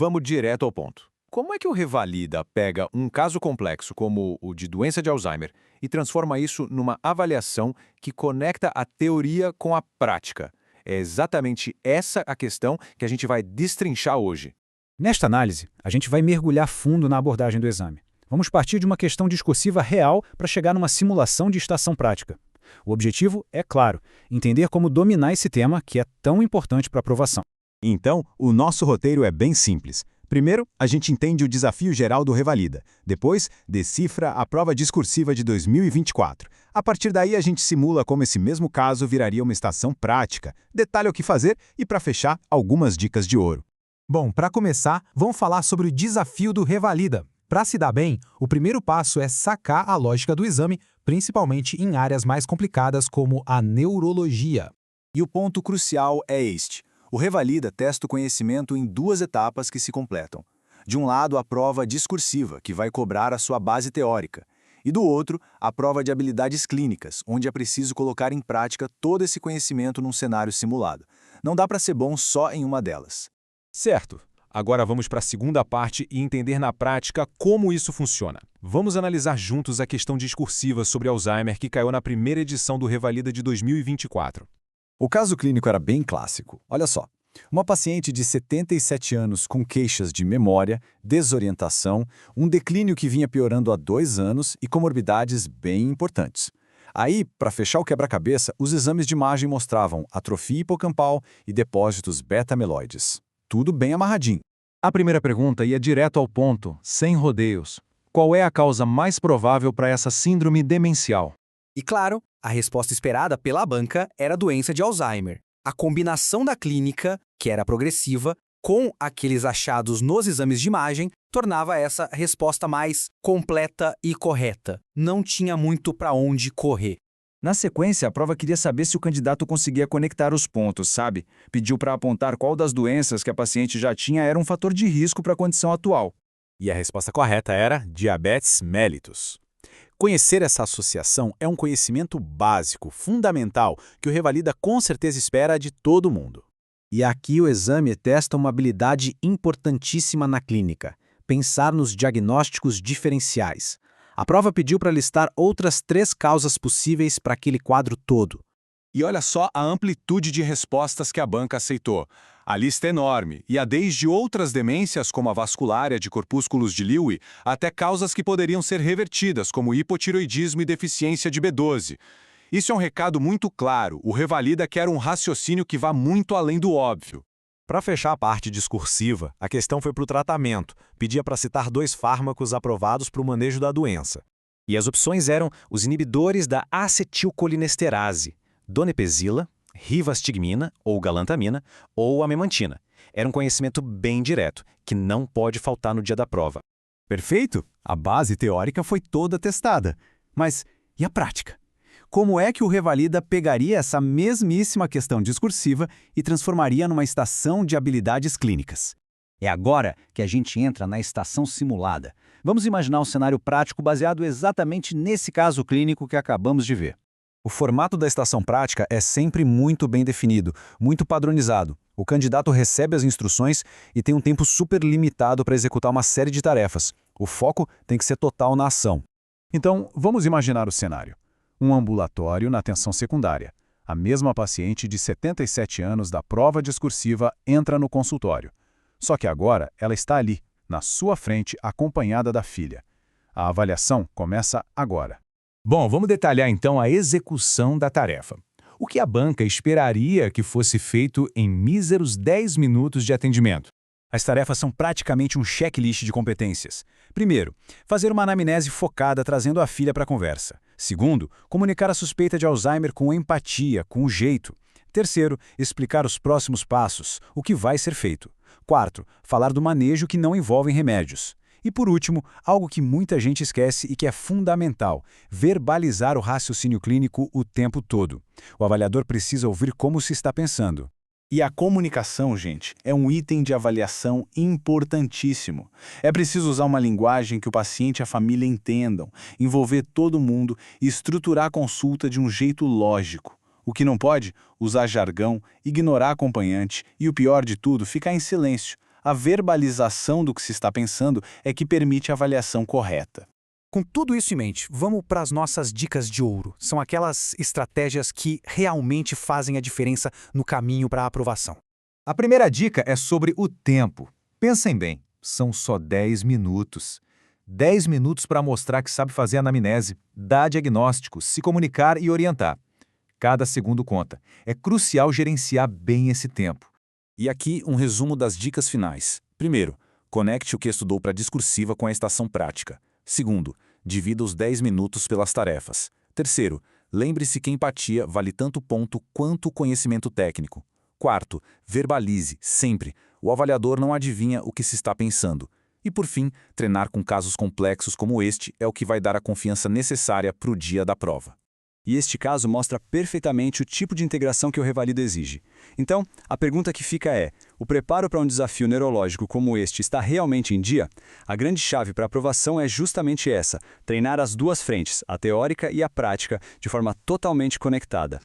Vamos direto ao ponto. Como é que o Revalida pega um caso complexo como o de doença de Alzheimer e transforma isso numa avaliação que conecta a teoria com a prática? É exatamente essa a questão que a gente vai destrinchar hoje. Nesta análise, a gente vai mergulhar fundo na abordagem do exame. Vamos partir de uma questão discursiva real para chegar numa simulação de estação prática. O objetivo é, claro, entender como dominar esse tema que é tão importante para a aprovação. Então, o nosso roteiro é bem simples. Primeiro, a gente entende o desafio geral do Revalida. Depois, decifra a prova discursiva de 2024. A partir daí, a gente simula como esse mesmo caso viraria uma estação prática, detalha o que fazer e, para fechar, algumas dicas de ouro. Bom, para começar, vamos falar sobre o desafio do Revalida. Para se dar bem, o primeiro passo é sacar a lógica do exame, principalmente em áreas mais complicadas como a neurologia. E o ponto crucial é este. O Revalida testa o conhecimento em duas etapas que se completam. De um lado, a prova discursiva, que vai cobrar a sua base teórica. E do outro, a prova de habilidades clínicas, onde é preciso colocar em prática todo esse conhecimento num cenário simulado. Não dá para ser bom só em uma delas. Certo. Agora vamos para a segunda parte e entender na prática como isso funciona. Vamos analisar juntos a questão discursiva sobre Alzheimer que caiu na primeira edição do Revalida de 2024. O caso clínico era bem clássico. Olha só, uma paciente de 77 anos com queixas de memória, desorientação, um declínio que vinha piorando há 2 anos e comorbidades bem importantes. Aí, para fechar o quebra-cabeça, os exames de imagem mostravam atrofia hipocampal e depósitos beta-amiloides. Tudo bem amarradinho. A primeira pergunta ia direto ao ponto, sem rodeios. Qual é a causa mais provável para essa síndrome demencial? E claro, a resposta esperada pela banca era a doença de Alzheimer. A combinação da clínica, que era progressiva, com aqueles achados nos exames de imagem, tornava essa resposta mais completa e correta. Não tinha muito para onde correr. Na sequência, a prova queria saber se o candidato conseguia conectar os pontos, sabe? Pediu para apontar qual das doenças que a paciente já tinha era um fator de risco para a condição atual. E a resposta correta era diabetes mellitus. Conhecer essa associação é um conhecimento básico, fundamental, que o Revalida com certeza espera de todo mundo. E aqui o exame testa uma habilidade importantíssima na clínica: pensar nos diagnósticos diferenciais. A prova pediu para listar outras 3 causas possíveis para aquele quadro todo. E olha só a amplitude de respostas que a banca aceitou. A lista é enorme, e há desde outras demências, como a vasculária de corpúsculos de Lewy, até causas que poderiam ser revertidas, como hipotiroidismo e deficiência de B12. Isso é um recado muito claro, o Revalida quer um raciocínio que vá muito além do óbvio. Para fechar a parte discursiva, a questão foi para o tratamento. Pedia para citar 2 fármacos aprovados para o manejo da doença. E as opções eram os inibidores da acetilcolinesterase, donepezila, rivastigmina ou galantamina ou a memantina. Era um conhecimento bem direto, que não pode faltar no dia da prova. Perfeito! A base teórica foi toda testada. Mas e a prática? Como é que o Revalida pegaria essa mesmíssima questão discursiva e transformaria numa estação de habilidades clínicas? É agora que a gente entra na estação simulada. Vamos imaginar um cenário prático baseado exatamente nesse caso clínico que acabamos de ver. O formato da estação prática é sempre muito bem definido, muito padronizado. O candidato recebe as instruções e tem um tempo super limitado para executar uma série de tarefas. O foco tem que ser total na ação. Então, vamos imaginar o cenário. Um ambulatório na atenção secundária. A mesma paciente de 77 anos da prova discursiva entra no consultório. Só que agora ela está ali, na sua frente, acompanhada da filha. A avaliação começa agora. Bom, vamos detalhar então a execução da tarefa. O que a banca esperaria que fosse feito em míseros 10 minutos de atendimento? As tarefas são praticamente um checklist de competências. Primeiro, fazer uma anamnese focada trazendo a filha para a conversa. Segundo, comunicar a suspeita de Alzheimer com empatia, com jeito. Terceiro, explicar os próximos passos, o que vai ser feito. Quarto, falar do manejo que não envolve remédios. E por último, algo que muita gente esquece e que é fundamental, verbalizar o raciocínio clínico o tempo todo. O avaliador precisa ouvir como se está pensando. E a comunicação, gente, é um item de avaliação importantíssimo. É preciso usar uma linguagem que o paciente e a família entendam, envolver todo mundo e estruturar a consulta de um jeito lógico. O que não pode? Usar jargão, ignorar acompanhante e, o pior de tudo, ficar em silêncio. A verbalização do que se está pensando é que permite a avaliação correta. Com tudo isso em mente, vamos para as nossas dicas de ouro. São aquelas estratégias que realmente fazem a diferença no caminho para a aprovação. A primeira dica é sobre o tempo. Pensem bem, são só 10 minutos. 10 minutos para mostrar que sabe fazer anamnese, dar diagnóstico, se comunicar e orientar. Cada segundo conta. É crucial gerenciar bem esse tempo. E aqui um resumo das dicas finais. Primeiro, conecte o que estudou para a discursiva com a estação prática. Segundo, divida os 10 minutos pelas tarefas. Terceiro, lembre-se que empatia vale tanto ponto quanto conhecimento técnico. Quarto, verbalize, sempre. O avaliador não adivinha o que se está pensando. E por fim, treinar com casos complexos como este é o que vai dar a confiança necessária para o dia da prova. E este caso mostra perfeitamente o tipo de integração que o Revalida exige. Então, a pergunta que fica é: o preparo para um desafio neurológico como este está realmente em dia? A grande chave para a aprovação é justamente essa: treinar as duas frentes, a teórica e a prática, de forma totalmente conectada.